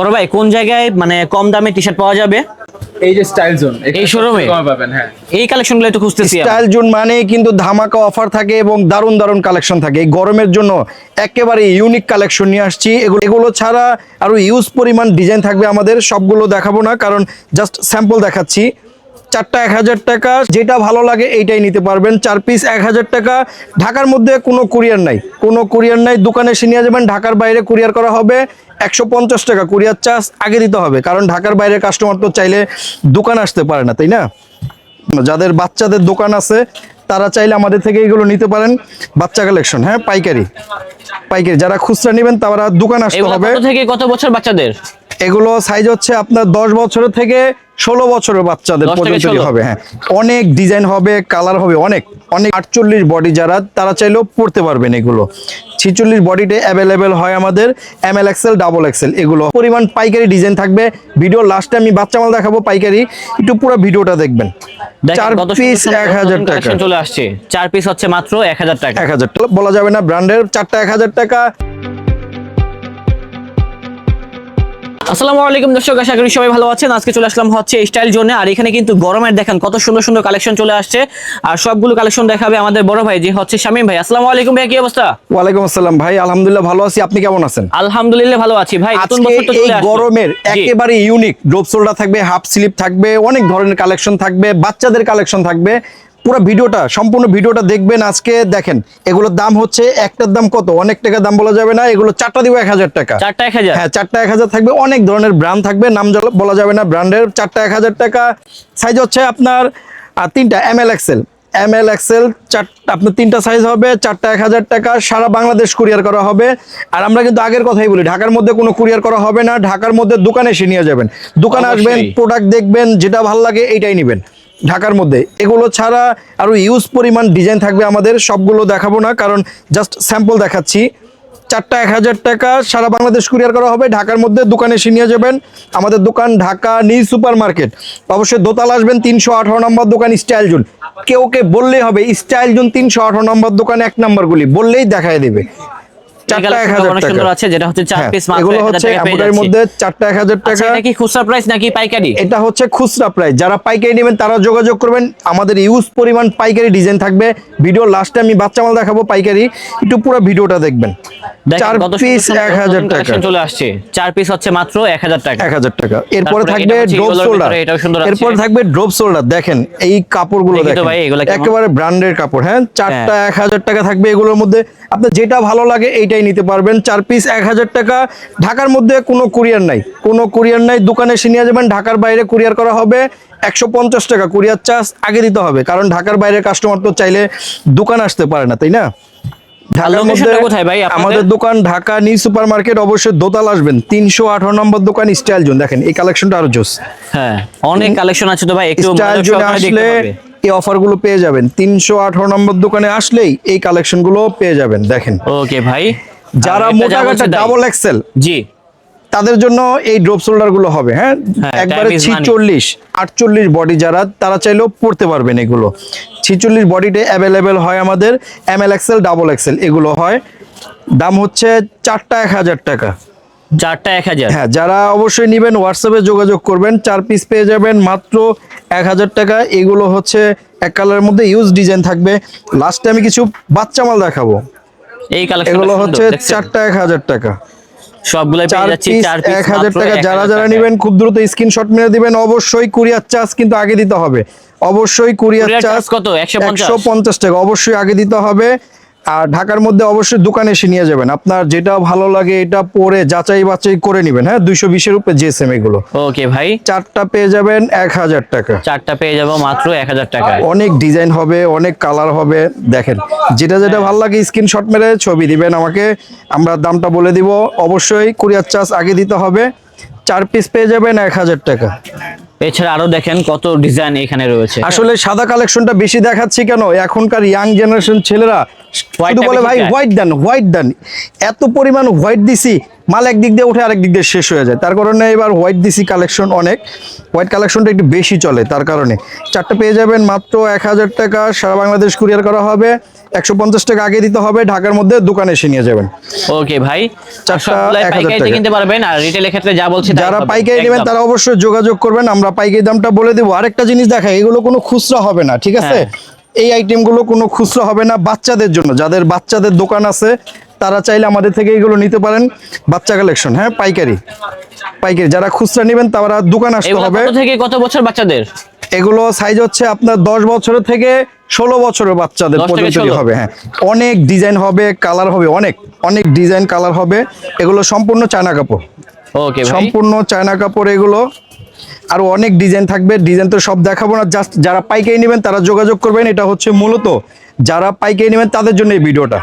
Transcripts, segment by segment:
বড় ভাই কোন জায়গায় মানে কম দামে টি শার্ট পাওয়া যাবে? এই যে স্টাইল জোন, এই শোরুমে পাবেন। হ্যাঁ, এই কালেকশনগুলো একটু খুঁজতেছি। স্টাইল জোন মানে কিন্তু ধামাকা অফার থাকে এবং দারুণ দারুণ কালেকশন থাকে। এই গরমের জন্য একেবারে ইউনিক কালেকশন নিয়ে আসছি। এগুলো ছাড়া আরো ইউজ পরিমাণ ডিজাইন থাকবে আমাদের, সবগুলো দেখাবো না কারণ জাস্ট স্যাম্পল দেখাচ্ছি। চারটা 1000 টাকা, যেটা ভালো লাগে এইটাই নিতে পারবেন। 4 পিস 1000 টাকা। ঢাকার মধ্যে কোনো কুরিয়ার নাই, দোকানে এসে নিয়ে যাবেন। ঢাকার বাইরে কুরিয়ার করা হবে 150 টাকা। কুরিয়ার চার্জ আগে দিতে হবে, কারণ ঢাকার বাইরের কাস্টমার তো চাইলে দোকান আসতে পারে না, তাই না? যাদের বাচ্চাদের দোকান আছে তারা চাইলে আমাদের থেকে এগুলো নিতে পারেন। বাচ্চা কালেকশন, হ্যাঁ, পাইকারি। যারা খুচরা নেবেন তারা দোকান আসতে হবে। কত থেকে কত বছর বাচ্চাদের? এগুলো সাইজ হচ্ছে আপনার 10 বছরের থেকে 16 বছরের বাচ্চাদের 10 থেকে পর্যন্ত 16 হবে। হ্যাঁ, অনেক ডিজাইন হবে, কালার হবে, অনেক 48 বডি যারা তারা চাইলেও পড়তে পারবেন। এগুলো 46 বডিতে অ্যাভেলেবেল হয় আমাদের। ML XL ডাবল XL এগুলো পরিমাণ পাইকারি ডিজাইন থাকবে। ভিডিও লাস্টে আমি বাচ্চা মাল দেখাবো পাইকারি, একটু পুরো ভিডিওটা দেখবেন। 4 পিস 1000 টাকা চলে আসছে। 4 পিস হচ্ছে মাত্র 1000 টাকা। 1000 টাকা বলা যাবে না, ব্র্যান্ডের। 4টা 1000 টাকা। আসসালামু আলাইকুম দর্শক, আশা করি সবাই ভালো আছেন। আজকে চলে আসলাম হচ্ছে স্টাইল জোনে, আর এখানে কিন্তু গরমের দেখেন কত সুন্দর সুন্দর কালেকশন চলে আসছে। আর সবগুলো কালেকশন দেখাবে আমাদের বড় ভাই, যে হচ্ছে শামীম ভাই। আসসালামু আলাইকুম ভাই, কি অবস্থা? ওয়ালাইকুম আসসালাম ভাই, আলহামদুলিল্লাহ ভালো আছি। আপনি কেমন আছেন? আলহামদুলিল্লাহ ভালো আছি ভাই। নতুন আজকে বছর তো এই চলে আসছে। গরমের জি। একেবারে ইউনিক ড্রপ শোল্ডার থাকবে, হাফ স্লিপ থাকবে, অনেক ধরনের কালেকশন থাকবে, বাচ্চাদের কালেকশন থাকবে। পুরো ভিডিওটা, সম্পূর্ণ ভিডিওটা দেখবেন। আজকে দেখেন এগুলোর দাম হচ্ছে, একটার দাম কত, অনেক টাকা দাম বলা যাবে না। এগুলো 4টা দিব 1000 টাকা। 4টা 1000? হ্যাঁ, 4টা 1000 থাকবে। অনেক ধরনের ব্র্যান্ড থাকবে, নাম বলা যাবে না ব্র্যান্ডের। 4টা 1000 টাকা। সাইজ হচ্ছে আপনার 3টা ML XL। আপনার 3টা সাইজ হবে। 4টা 1000 টাকা। সারা বাংলাদেশ কুরিয়ার করা হবে। আর আমরা কিন্তু আগের কথাই বলি, ঢাকার মধ্যে কোনো কুরিয়ার করা হবে না। ঢাকার মধ্যে দোকানে এসে নিয়ে যাবেন। দোকানে আসবেন, প্রোডাক্ট দেখবেন, যেটা ভালো লাগে এইটাই নেবেন ঢাকার মধ্যে। এগুলো ছাড়া আরো ইউজ পরিমাণ ডিজাইন থাকবে আমাদের, সবগুলো দেখাবো না কারণ জাস্ট স্যাম্পল দেখাচ্ছি। 4টা 1000 টাকা। সারা বাংলাদেশ কুরিয়ার করা হবে। ঢাকার মধ্যে দোকানে এসে নিয়ে যাবেন। আমাদের দোকান ঢাকা নিউ সুপার মার্কেট, অবশ্যই দোতলা আসবেন। 318 নম্বর দোকান স্টাইল জোন। কেউ বললেই হবে স্টাইল জোন 318 নম্বর দোকান, 1 নম্বরগুলি বললেই দেখায় দেবে। 4টা 1000 টাকা আছে, যেটা হচ্ছে 4 পিস মাত্র এগুলো 1000 হচ্ছে টাকা পেয়ে আমাদের যাচ্ছে। মধ্যে 4টা 1000 টাকা। এটা কি খুচরা প্রাইস নাকি পাইকারি? এটা হচ্ছে খুচরা প্রাইস। যারা পাইকারি নেবেন তারা যোগাযোগ করবেন। আমাদের ইউজ পরিমাণ পাইকারি ডিজাইন থাকবে। ভিডিও লাস্টে আমি বাচ্চা মাল দেখাবো পাইকারি, একটু পুরো ভিডিওটা দেখবেন। 4 পিস 1000 টাকা চলে আসছে। 4 পিস হচ্ছে মাত্র 1000 টাকা। 1000 টাকা। এরপরে থাকবে ড্রপ শোল্ডার। এরপর থাকবে ড্রপ শোল্ডার। দেখেন এই কাপড়গুলো দেখেন, একেবারে ব্র্যান্ডের কাপড়। হ্যাঁ, 4টা 1000 টাকা থাকবে। এগুলোর মধ্যে আপনার যেটা ভালো লাগে এইটাই নিতে পারবেন। 4 পিস 1000 টাকা। ঢাকার মধ্যে কোনো কুরিয়ার নাই, দোকানে এসে নিয়ে যাবেন। ঢাকার বাইরে কুরিয়ার করা হবে 150 টাকা। কুরিয়ার চার্জ আগে দিতে হবে, কারণ ঢাকার বাইরের কাস্টমার তো চাইলে দোকান আসতে পারে না, তাই না? ঢাকার মধ্যে আমাদের দোকান ঢাকা নিউ সুপার মার্কেট, অবশ্যই দোতলা আসবেন। 318 নম্বর দোকান স্টাইল জোন। দেখেন এই কালেকশনটা আরো জোস। হ্যাঁ, অনেক কালেকশন আছে তো ভাই, একটু স্টাইল জোনে আসলে এই অফারগুলো পেয়ে যাবেন। 318 নম্বর দোকানে আসলেই এই কালেকশনগুলো পেয়ে যাবেন। দেখেন, ওকে ভাই। যারা মোটা গাটা ডাবল XL, জি, তাদের জন্য এই ড্রপ শোল্ডার গুলো হবে। হ্যাঁ, একবারে 46 48 বডি যারা তারা চাইলেও পড়তে পারবেন। এগুলো 46 বডিতে অ্যাভেলেবেল হয় আমাদের। ML XL ডাবল XL এগুলো হয়। দাম হচ্ছে 4টা 1000 টাকা। 4টা 1000। হ্যাঁ, যারা অবশ্যই নেবেন হোয়াটসঅ্যাপে যোগাযোগ করবেন। 4 পিস পেয়ে যাবেন মাত্র 1000 টাকা। এগুলো হচ্ছে এক কালারের মধ্যে ইউজ ডিজাইন থাকবে। লাস্টে আমি কিছু বাচ্চা মাল দেখাবো। এই কালেকশন এগুলো হচ্ছে 4টা 1000 টাকা। সবগুলো পেয়ে যাচ্ছি 4 পিস 1000 টাকা। যারা নেবেন খুব দ্রুত স্ক্রিনশট মেরে দিবেন। অবশ্যই কুরিয়ার চার্জ কিন্তু আগে দিতে হবে। অবশ্যই কুরিয়ার চার্জ কত? 150 টাকা অবশ্যই আগে দিতে হবে। আর ঢাকার মধ্যে অবশ্যই দোকানে এসে নিয়ে যাবেন। আপনার যেটা ভালো লাগে এটা পরে যাচাই বাছাই করে নেবেন। হ্যাঁ, 220 এর উপরে জিএসএম এগুলো। ওকে ভাই। 4টা পেয়ে যাবেন 1000 টাকা। 4টা পেয়ে যাব মাত্র 1000 টাকায়। অনেক ডিজাইন হবে, অনেক কালার হবে। দেখেন যেটা ভালো লাগে স্ক্রিনশট মেরে ছবি দিবেন আমাকে, আমরা দামটা বলে দিব। অবশ্যই কুরিয়ার চার্জ আগে দিতে হবে। 4 পিস পেয়ে যাবেন 1000 টাকা। এছাড়া আরো দেখেন কত ডিজাইন এখানে রয়েছে। আসলে সাদা কালেকশনটা বেশি দেখাচ্ছি কেন, এখনকার ইয়াং জেনারেশন ছেলেরা শুধু বলে ভাই হোয়াইট দেন। এত পরিমাণ হোয়াইট দিছি, মাল একদিক দিয়ে উঠে আরেক দিক দিয়ে শেষ হয়ে যায়। তার কারণে এবার হোয়াইট দিছি কালেকশন, অনেক হোয়াইট কালেকশনটা একটু বেশি চলে, তার কারণে 4টা পেয়ে যাবেন মাত্র 1000 টাকা। সারা বাংলাদেশ কুরিয়ার করা হবে। 150 টাকা আগে দিতে হবে, ঢাকার মধ্যে দোকানে এসে নিয়ে যাবেন। ওকে ভাই, চারটা সবগুলাই 1000 পাইকারিতে টাকা। কিনতে পারবেন, আর রিটেলের ক্ষেত্রে যা বলছি তাই যারা হবে। পাইকারি নেবেন একদম। তারা অবশ্যই যোগাযোগ করবেন, আমরা পাইকারি দামটা বলে দেবো। আরেকটা জিনিস দেখাই, এগুলো কোনো খুচরা হবে না, ঠিক আছে? এই আইটেমগুলো কোনো খুচরা হবে না, বাচ্চাদের জন্য, যাদের বাচ্চাদের দোকান আছে তারা চাইলে আমাদের থেকে এগুলো নিতে পারেন। বাচ্চা কালেকশন, হ্যাঁ, পাইকারি পাইকারি। যারা খুচরা নেবেন তারা দোকান আসতে এগুলো হবে। কত থেকে কত বছর বাচ্চাদের? এগুলো সাইজ হচ্ছে আপনার 10 বছরের থেকে 16 বছরের বাচ্চাদের 10 থেকে পর্যন্ত 16 হবে। হ্যাঁ, অনেক ডিজাইন হবে, কালার হবে, অনেক অনেক ডিজাইন কালার হবে। এগুলো সম্পূর্ণ চায়না কাপড়, ওকে ভাই, সম্পূর্ণ চায়না কাপড় এগুলো। আরো অনেক ডিজাইন থাকবে, ডিজাইন তো সব দেখাবো না, জাস্ট যারা পাইকারি নেবেন তারা যোগাযোগ করবেন। এটা হচ্ছে মূলত যারা পাইকারি নেবেন তাদের জন্য এই ভিডিওটা।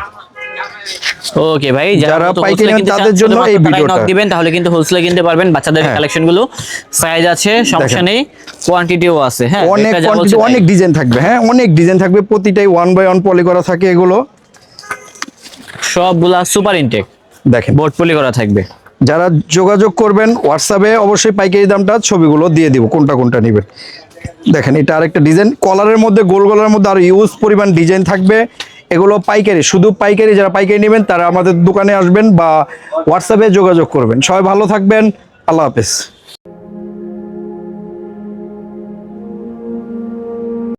ওকে ভাই, যারা মতো পাইকারি wholesale নেন কিনতে তাদের চান, জন্য এই শুধুমাত্র তারাই ভিডিওটা। knock দিবেন, তাহলে কিন্তু হোলসেলে কিনতে পারবেন বাচ্চাদের হ্যাঁ। কালেকশন গুলো। সাইজ আছে, সমস্যা দেখেন। নেই, কোয়ান্টিটিও আছে। হ্যাঁ, অনেক এটা যা কোয়ান্টিটি, বলছে তাই। অনেক ডিজাইন থাকবে। হ্যাঁ, অনেক ডিজাইন থাকবে, প্রতিটাই 1 বাই 1 পলি করা থাকে এগুলো। সবগুলা সুপার ইনটেক, দেখেন, বোর্ড পলি করা থাকবে। যারা যোগাযোগ করবেন হোয়াটসঅ্যাপে অবশ্যই পাইকারি দামটা ছবিগুলো দিয়ে দিব, কোনটা কোনটা নেবেন। দেখেন, এটা আরেকটা ডিজাইন, কলারের মধ্যে, গোল গলার মধ্যে আরো ইউজ পরিমাণ ডিজাইন থাকবে। এগুলো পাইকারি, শুধু পাইকারি। যারা পাইকারি নেবেন তারা আমাদের দোকানে আসবেন বা হোয়াটসঅ্যাপে যোগাযোগ করবেন। সবাই ভালো থাকবেন, আল্লাহ হাফেজ।